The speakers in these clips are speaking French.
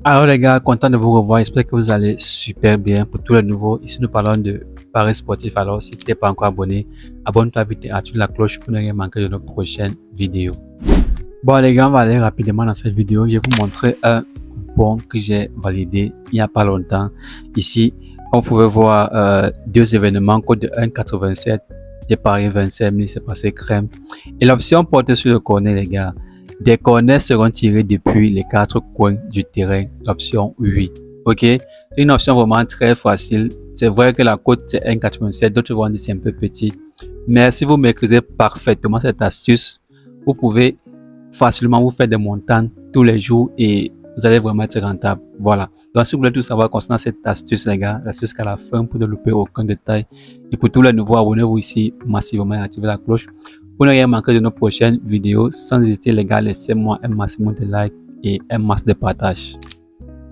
Alors les gars, content de vous revoir, j'espère que vous allez super bien. Pour tous les nouveaux, ici nous parlons de paris sportifs. Alors si tu n'es pas encore abonné, abonne-toi vite et active la cloche pour ne rien manquer de nos prochaines vidéos. Bon les gars, on va aller rapidement dans cette vidéo. Je vais vous montrer un coupon que j'ai validé il n'y a pas longtemps. Ici, comme vous pouvez voir, deux événements, code de 1,87 et paris 25 000, c'est passé crème. Et l'option porte sur le corner les gars. Des corners seront tirés depuis les quatre coins du terrain, l'option 8. Ok, c'est une option vraiment très facile. C'est vrai que la cote c'est 1,87, d'autres vont dire c'est un peu petit. Mais si vous maîtrisez parfaitement cette astuce, vous pouvez facilement vous faire des montants tous les jours et vous allez vraiment être rentable. Voilà. Donc, si vous voulez tout savoir concernant cette astuce, les gars, restez jusqu'à la fin pour ne louper aucun détail. Et pour tous les nouveaux, abonnez-vous ici massivement et activez la cloche pour ne rien manquer de nos prochaines vidéos. Sans hésiter, les gars, laissez-moi un maximum de likes et un max de partage.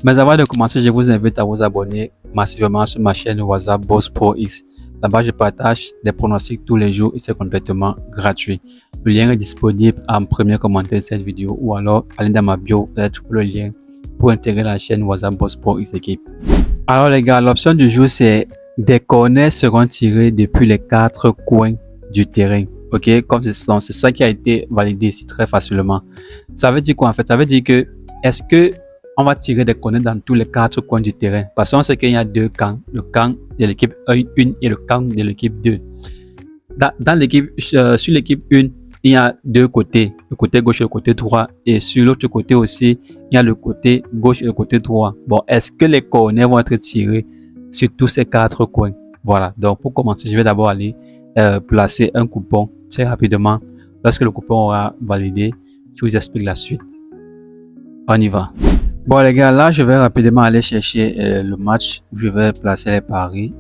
Mais avant de commencer, je vous invite à vous abonner massivement sur ma chaîne WhatsApp Boss Pro X. Là-bas, je partage des pronostics tous les jours et c'est complètement gratuit. Le lien est disponible en premier commentaire de cette vidéo ou alors allez dans ma bio, vous allez trouver le lien pour intégrer la chaîne WhatsApp Boss Pro X équipe. Alors les gars, l'option du jour c'est des corners seront tirés depuis les quatre coins du terrain. Ok, comme c'est ça qui a été validé ici très facilement. Ça veut dire quoi en fait? Ça veut dire que est-ce que on va tirer des corners dans tous les quatre coins du terrain? Parce qu'on sait qu'il y a deux camps, le camp de l'équipe 1 et le camp de l'équipe 2. Dans l'équipe, sur l'équipe 1, il y a deux côtés, le côté gauche et le côté droit. Et sur l'autre côté aussi, il y a le côté gauche et le côté droit. Bon, est-ce que les corners vont être tirés sur tous ces quatre coins? Voilà, donc pour commencer, je vais d'abord aller placer un coupon très rapidement. Lorsque le coupon aura validé, je vous explique la suite. On y va. Bon les gars, là je vais rapidement aller chercher le match où je vais placer les paris.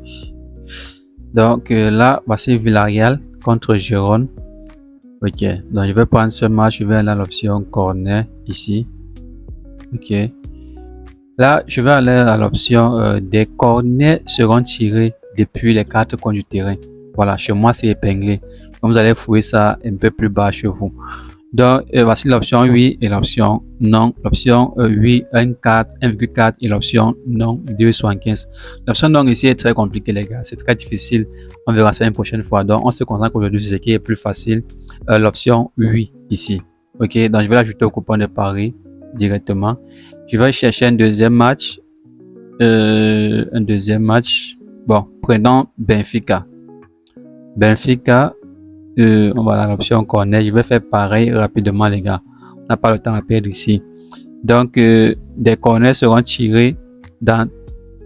Donc là, voici Villarreal contre Gérone. Ok, donc je vais prendre ce match, je vais aller à l'option corner ici. Ok, là je vais aller à l'option des corners seront tirés depuis les quatre coins du terrain. Voilà, chez moi c'est épinglé. Donc vous allez fouiller ça un peu plus bas chez vous. Donc voici l'option 8 et l'option non. L'option 8, 1,4 et l'option non, 2,75. L'option non ici est très compliquée les gars, c'est très difficile. On verra ça une prochaine fois. Donc on se concentre aujourd'hui sur ce qui est plus facile. L'option 8 ici. Ok, donc je vais l'ajouter au coupon de paris directement. Je vais chercher un deuxième match. Bon, prenons Benfica. Benfica. On va à l'option corner. Je vais faire pareil rapidement les gars. On n'a pas le temps à perdre ici. Donc des corners seront tirés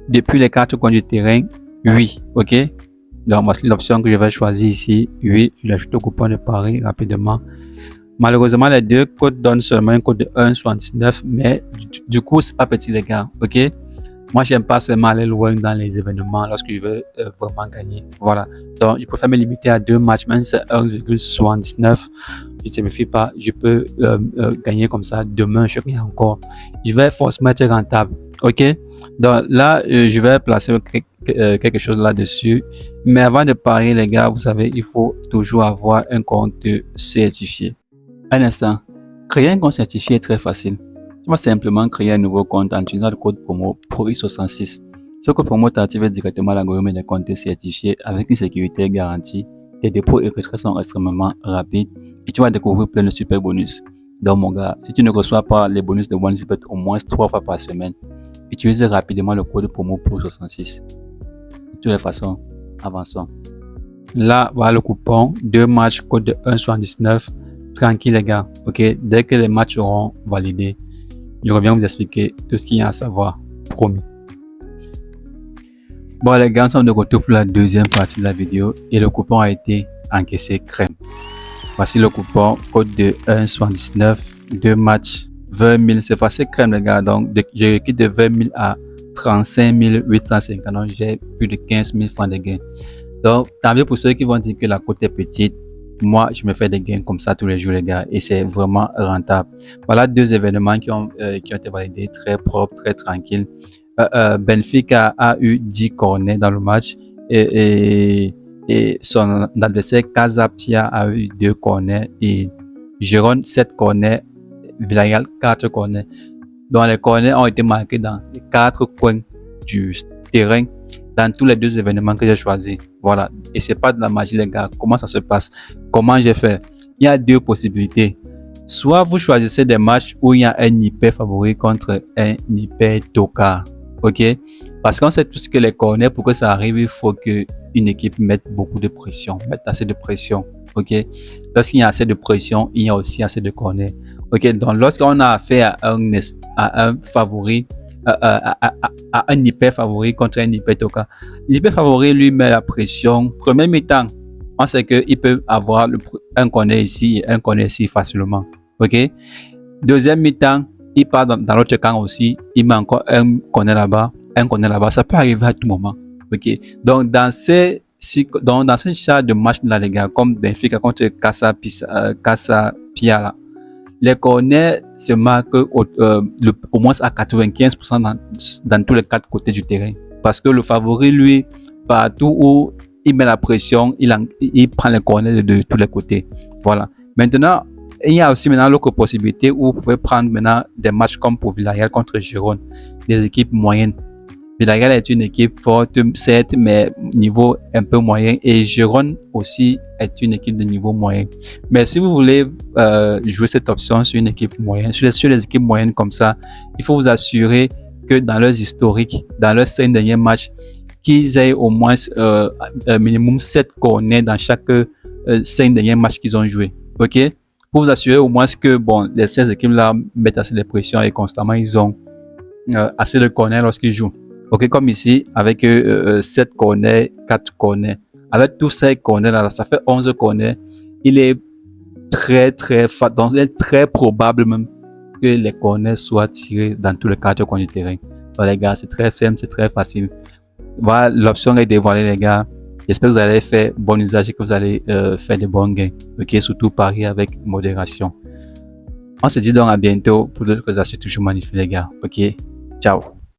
depuis les quatre coins du terrain. 8. Ok. Donc voici l'option que je vais choisir ici. 8. Je l'ajoute au coupon de paris rapidement. Malheureusement les deux codes donnent seulement un code de 1,79. Mais du coup c'est pas petit les gars. Ok. Moi, j'aime pas seulement aller loin dans les événements lorsque je veux vraiment gagner. Voilà. Donc, je préfère me limiter à deux matchs, même si c'est 1,79. Je ne me fie pas. Je peux gagner comme ça demain, je gagne encore. Je vais forcément être rentable. OK? Donc, là, je vais placer quelque chose là-dessus. Mais avant de parier, les gars, vous savez, il faut toujours avoir un compte certifié. Un instant. Créer un compte certifié est très facile. Tu vas simplement créer un nouveau compte en utilisant le code promo PROX66. Ce code promo t'active directement l'algorithme des comptes certifiés avec une sécurité garantie. Tes dépôts et retraits sont extrêmement rapides et tu vas découvrir plein de super bonus. Donc mon gars, si tu ne reçois pas les bonus de OneXBet au moins 3 fois par semaine, utilise rapidement le code promo PROX66. De toutes les façons, avançons. Là, voilà le coupon, 2 matchs, code de 1,79. Tranquille les gars, ok? Dès que les matchs seront validés, je reviens vous expliquer tout ce qu'il y a à savoir, promis. Bon les gars, nous sommes de retour pour la deuxième partie de la vidéo et le coupon a été encaissé crème. Voici le coupon, code de 1,79, 2 matchs, 20 000, c'est facile crème les gars. Donc j'ai reculé de 20 000 à 35 850, donc j'ai plus de 15 000 francs de gains. Donc tant mieux pour ceux qui vont dire que la cote est petite. Moi, je me fais des gains comme ça tous les jours, les gars, et c'est vraiment rentable. Voilà deux événements qui ont été validés, très propres, très tranquilles. Benfica a eu 10 corners dans le match et son adversaire Casapia a eu 2 corners et Gérone 7 corners, Villarreal 4 corners. Donc, les corners ont été marqués dans les 4 coins du terrain, dans tous les 2 événements que j'ai choisis. Voilà. Et c'est pas de la magie, les gars. Comment ça se passe? Comment j'ai fait? Il y a 2 possibilités. Soit vous choisissez des matchs où il y a un hyper favori contre un hyper tocard. OK? Parce qu'on sait tous que les corners, pour que ça arrive, il faut qu'une équipe mette beaucoup de pression, mette assez de pression. OK? Lorsqu'il y a assez de pression, il y a aussi assez de corners. OK? Donc, lorsqu'on a affaire à un favori, à un hyper favori contre un hyper tocard, l'hyper favori lui met la pression. Premier mi-temps, on sait qu'il peut avoir un corner ici et un corner ici facilement. OK? Deuxième mi-temps, il part dans l'autre camp aussi. Il met encore un corner là-bas, un corner là-bas. Ça peut arriver à tout moment. OK? Donc, dans ce genre de match-là, les gars, comme Benfica contre Casa Pia, les corners se marquent au moins à 95% dans tous les 4 côtés du terrain. Parce que le favori, lui, partout où il met la pression, il prend les corners de tous les côtés. Voilà. Maintenant, il y a aussi maintenant l'autre possibilité où vous pouvez prendre maintenant des matchs comme pour Villarreal contre Gérone, des équipes moyennes. Villarreal est une équipe forte, certes, mais niveau un peu moyen. Et Gérone aussi est une équipe de niveau moyen. Mais si vous voulez jouer cette option sur une équipe moyenne, sur les équipes moyennes comme ça, il faut vous assurer que dans leurs historiques, dans leurs 5 derniers matchs, qu'ils aient au moins un minimum 7 corners dans chaque 5 derniers matchs qu'ils ont joué. OK? Pour vous assurer au moins que les 16 équipes-là mettent assez de pression et constamment ils ont assez de corners lorsqu'ils jouent. OK, comme ici, avec 7 corners, 4 corners. Avec tous ces corners-là, ça fait 11 corners. Il est donc il est très probable même que les corners soient tirés dans tous les 4 coins du terrain. Donc les gars, c'est très simple, c'est très facile. Voilà, l'option est dévoilée, les gars. J'espère que vous allez faire bon usage et que vous allez faire de bons gains. OK, surtout parier avec modération. On se dit donc à bientôt pour d'autres astuces toujours magnifiques, les gars. OK, ciao.